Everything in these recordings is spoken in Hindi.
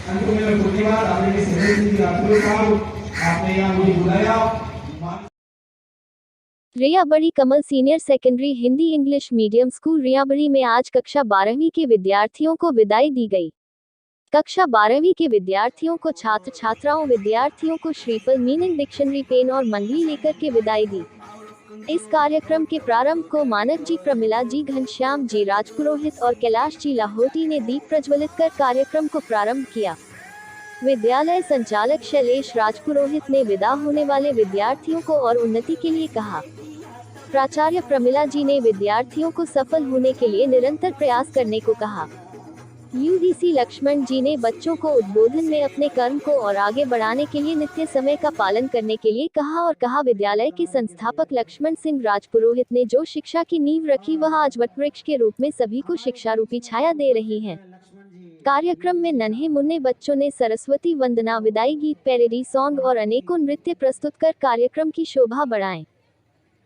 अंत में धन्यवाद आदरणीय सिंह जी राठौर साहब, आपने यहाँ मुझे बुलाया। Riyabari Kamal senior secondary Hindi English medium school Riyabari में आज कक्षा 12वीं के विद्यार्थियों को विदाई दी गई। कक्षा 12वीं के विद्यार्थियों को छात्र छात्राओं विद्यार्थियों को श्रीफल मीनिंग डिक्शनरी पेन और मंडली लेकर के विदाई दी। इस कार्यक्रम के प्रारंभ को मानक जी, प्रमिला जी, घनश्याम जी राजपुरोहित और कैलाश जी लाहौटी ने दीप प्रज्वलित कर कार्यक्रम को प्रारंभ किया। विद्यालय संचालक शैलेश राजपुरोहित ने विदा होने वाले विद्यार्थियों को और उन्नति के लिए कहा। प्राचार्य प्रमिला जी ने विद्यार्थियों को सफल होने के लिए निरंतर प्रयास करने को कहा। यूडीसी लक्ष्मण जी ने बच्चों को उद्बोधन में अपने कर्म को और आगे बढ़ाने के लिए नित्य समय का पालन करने के लिए कहा और कहा विद्यालय के संस्थापक लक्ष्मण सिंह राजपुरोहित ने जो शिक्षा की नींव रखी वह आज वटवृक्ष के रूप में सभी को शिक्षा रूपी छाया दे रही है। कार्यक्रम में नन्हे मुन्ने बच्चों ने सरस्वती वंदना, विदाई गीत, पैरोडी सॉन्ग और अनेकों नृत्य प्रस्तुत कर कार्यक्रम की शोभा बढ़ाएं।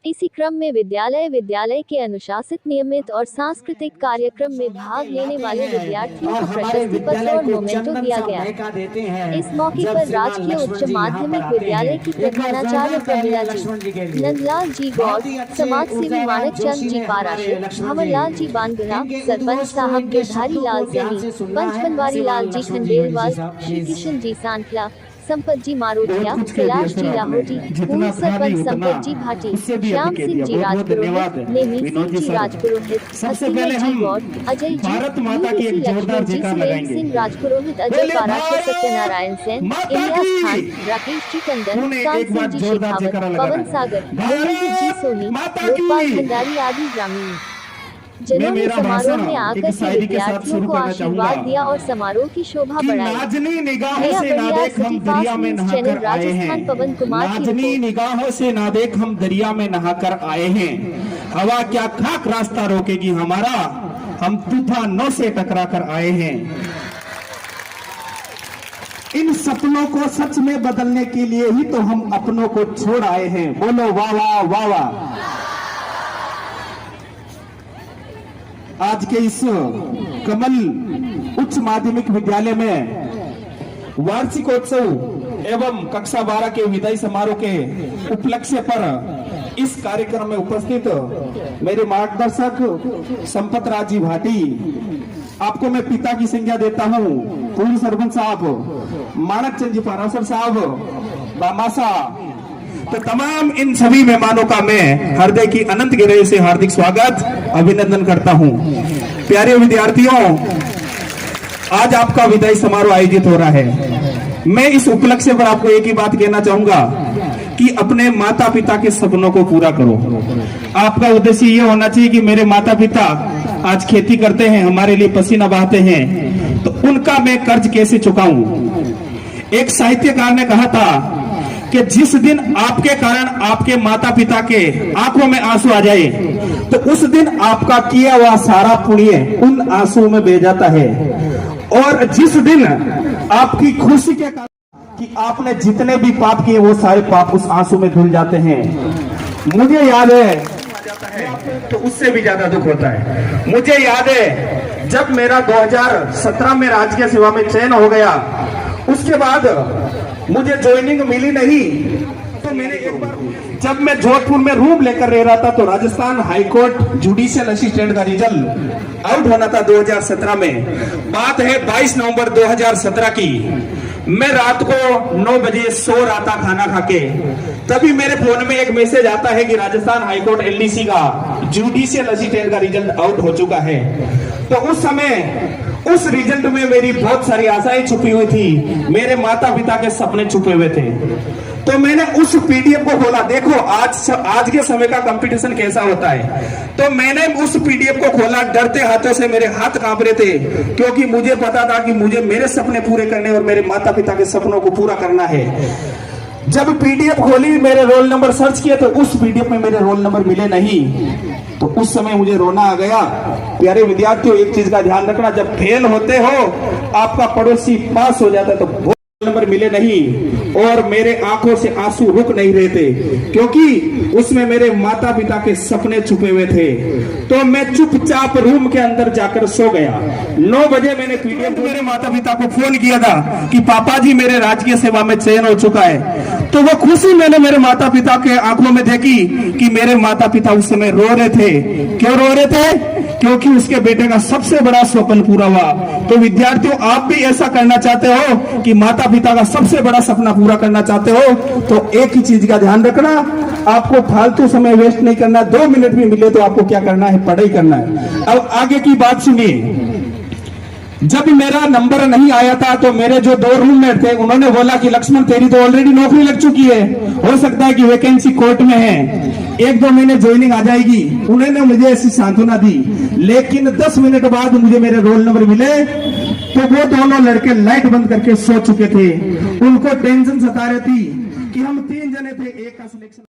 इसी क्रम में विद्यालय के अनुशासित, नियमित और सांस्कृतिक कार्यक्रम में भाग लेने वाले विद्यार्थियों को प्रशस्ति पत्र और मोमेंटो दिया गया। इस मौके पर राजकीय उच्च माध्यमिक विद्यालय की प्रधानाचार्य प्रमिला जी, नंदलाल जी गौड़, समाज सेवी मानक चंद जी पाराशर, भंवरलाल जी बानगुना, सरपंच साहब गिरधारी लाल सैनी, पंच बनवारी लाल जी खंडेलवाल, श्री कृष्ण जी सांठला, संपत जी मारोटिया, कैलाश जी लाहौटी, पूर्व सरपंच संपत जी भाटी, श्याम सिंह जी राजपुरोहित, नेमी सिंह जी राजपुरोहित, हसीना जी गौड़, अजय जी, यूडीसी लक्ष्मण जी, सुरेंद्र सिंह राजपुरोहित, अजय पाराशर, सत्यनारायण सेन, इलियास खान, राकेश जी टंडन, कांत सिंह जी शेखावत, पवन सागर, रविंद्र जी सोनी, लोकपाल भंडारी आदि ग्रामीण जनों ने समारोह में आकर के विद्यार्थियों को आशीर्वाद दिया और समारोह की शोभा बढ़ाई। नाजनी निगाहों से ना देख हम दरिया में नहाकर आए हैं। पवन कुमार नाजनी निगाहों से ना देख हम दरिया में नहाकर आए हैं। हवा क्या खाक रास्ता रोकेगी हमारा, हम तूफानों से टकरा कर आए हैं। इन सपनों को सच में बदलने के लिए ही तो हम अपनों को छोड़ आए हैं। बोलो वाह वाह वाह वाह। आज के इस कमल उच्च माध्यमिक विद्यालय में वार्षिकोत्सव एवं कक्षा 12 के विदाई समारोह के उपलक्ष्य पर इस कार्यक्रम में उपस्थित मेरे मार्गदर्शक संपत राज जी भाटी, आपको मैं पिता की संज्ञा देता हूं, पूर्व सरपंच साहब, मानक चंद जी पाराशर साहब, बामासा, तो तमाम इन सभी मेहमानों का मैं हृदय की अनंत गहराई से हार्दिक स्वागत अभिनंदन करता हूं। प्यारे विद्यार्थियों, आज आपका विदाई समारोह आयोजित हो रहा है। मैं इस उपलक्ष्य पर आपको एक ही बात कहना चाहूंगा कि अपने माता पिता के सपनों को पूरा करो। आपका उद्देश्य ये होना चाहिए कि मेरे माता पिता आज खेती करते हैं, हमारे लिए पसीना बहाते हैं, तो उनका मैं कर्ज कैसे चुकाऊं। एक साहित्यकार ने कहा था कि जिस दिन आपके कारण आपके माता पिता के आंखों में आंसू आ जाए तो उस दिन आपका किया हुआ सारा पुण्य उन आंसुओं में बह जाता है, और जिस दिन आपकी खुशी के कारण कि आपने जितने भी पाप किए वो सारे पाप उस आंसू में धुल जाते हैं। मुझे याद है तो उससे भी ज्यादा दुख होता है। मुझे याद है जब मेरा 2017 में राजकीय सेवा में चयन हो गया, उसके बाद मुझे ज्वाइनिंग मिली नहीं, तो मैंने एक बार जब मैं जोधपुर में रूम लेकर रह रहा था तो राजस्थान हाईकोर्ट जुडिशियल असिस्टेंट का रिजल्ट आउट होना था 2017 में। बात है 22 नवंबर 2017 की। मैं रात को 9 बजे सो रहा था खाना खा के, तभी मेरे फोन में एक मैसेज आता है कि राजस्थान हाईकोर्ट एलडीसी का जुडिशियल असिस्टेंट का रिजल्ट आउट हो चुका है। तो उस समय उस रिजल्ट में मेरी बहुत सारी आशाएं छुपी हुई थी, मेरे माता पिता के सपने छुपे हुए थे। तो मैंने उस पीडीएफ को खोला। देखो आज के समय का कंपटीशन कैसा होता है। तो मैंने उस पीडीएफ को खोला, डरते हाथों से मेरे हाथ कांप रहे थे, क्योंकि मुझे पता था कि मुझे मेरे सपने पूरे करने और मेरे माता पिता के सपनों को पूरा करना है। जब पीडीएफ खोली, मेरे रोल नंबर सर्च किया तो उस पीडीएफ में मेरे रोल नंबर मिले नहीं। तो उस समय मुझे रोना आ गया। प्यारे विद्यार्थियों, एक चीज का ध्यान रखना, जब फेल होते हो आपका पड़ोसी पास हो जाता है तो नंबर मिले नहीं और मेरे आंखों से आंसू रुक नहीं रहे थे, क्योंकि उसमें मेरे माता पिता के सपने छुपे हुए थे। तो मैं चुपचाप रूम के अंदर जाकर सो गया। 9 बजे मैंने पीडीएम को मेरे माता पिता को फोन किया था कि पापा जी मेरे राजकीय सेवा में चयन हो चुका है। तो वो खुशी मैंने मेरे माता पिता के आंखों में देखी कि मेरे माता पिता उस समय रो रहे थे। क्यों रो रहे थे? क्योंकि उसके बेटे का सबसे बड़ा स्वप्न पूरा हुआ। तो विद्यार्थियों, आप भी ऐसा करना चाहते हो कि माता पिता का सबसे बड़ा सपना पूरा करना चाहते हो, तो एक ही चीज का ध्यान रखना, आपको फालतू समय वेस्ट नहीं करना। 2 मिनट भी मिले तो आपको क्या करना है? पढ़ाई करना है। अब आगे की बात सुनिए। जब मेरा नंबर नहीं आया था तो मेरे जो 2 रूममेट थे उन्होंने बोला कि लक्ष्मण तेरी तो ऑलरेडी नौकरी लग चुकी है, हो सकता है कि वैकेंसी कोर्ट में है, 1-2 महीने ज्वाइनिंग आ जाएगी। उन्होंने मुझे ऐसी सांत्वना दी। लेकिन 10 मिनट बाद मुझे मेरे रोल नंबर मिले तो वो दोनों लड़के लाइट बंद करके सो चुके थे। उनको टेंशन सता रही थी कि हम 3 जने थे, एक का सिलेक्शन